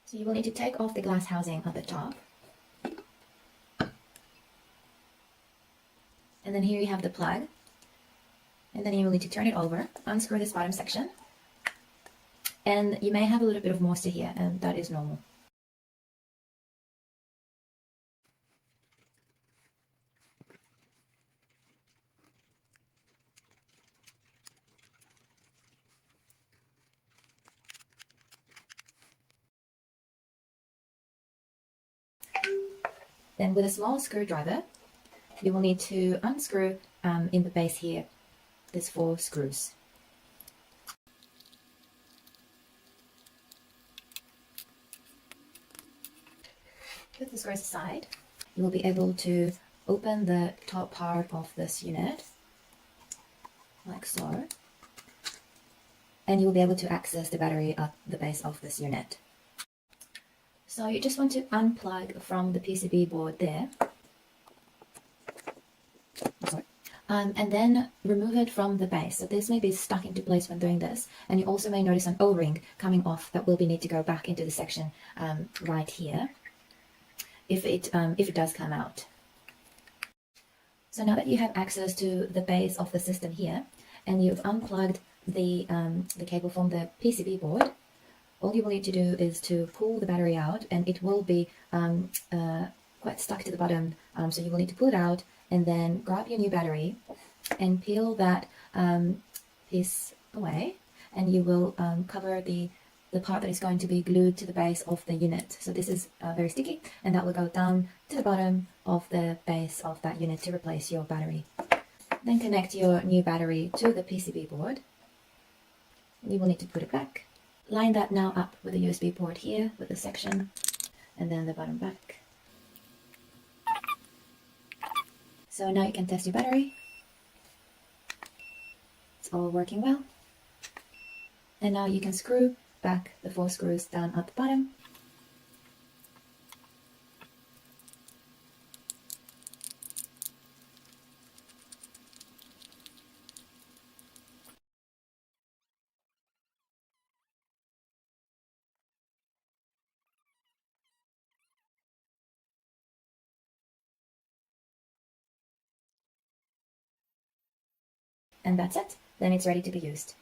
So you will need to take off the glass housing at the top. And then here you have the plug. And then you will need to turn it over, unscrew this bottom section. And you may have a little bit of moisture here, and that is normal. Then with a small screwdriver, you will need to unscrew in the base here, these 4 screws. Put the screws aside. You will be able to open the top part of this unit, like so. And you will be able to access the battery at the base of this unit. So you just want to unplug from the PCB board there. And then remove it from the base. So this may be stuck into place when doing this. And you also may notice an O-ring coming off that will need to go back into the section right here if it does come out. So now that you have access to the base of the system here, and you've unplugged the cable from the PCB board, all you will need to do is to pull the battery out, and it will be quite stuck to the bottom. So you will need to pull it out and then grab your new battery and peel that piece away, and you will cover the part that is going to be glued to the base of the unit. So this is very sticky, and that will go down to the bottom of the base of that unit to replace your battery. Then connect your new battery to the PCB board. You will need to put it back. Line that now up with the USB port here with the section, and then the bottom back. So now you can test your battery. It's all working well. And now you can screw back the 4 screws down at the bottom. And that's it. Then it's ready to be used.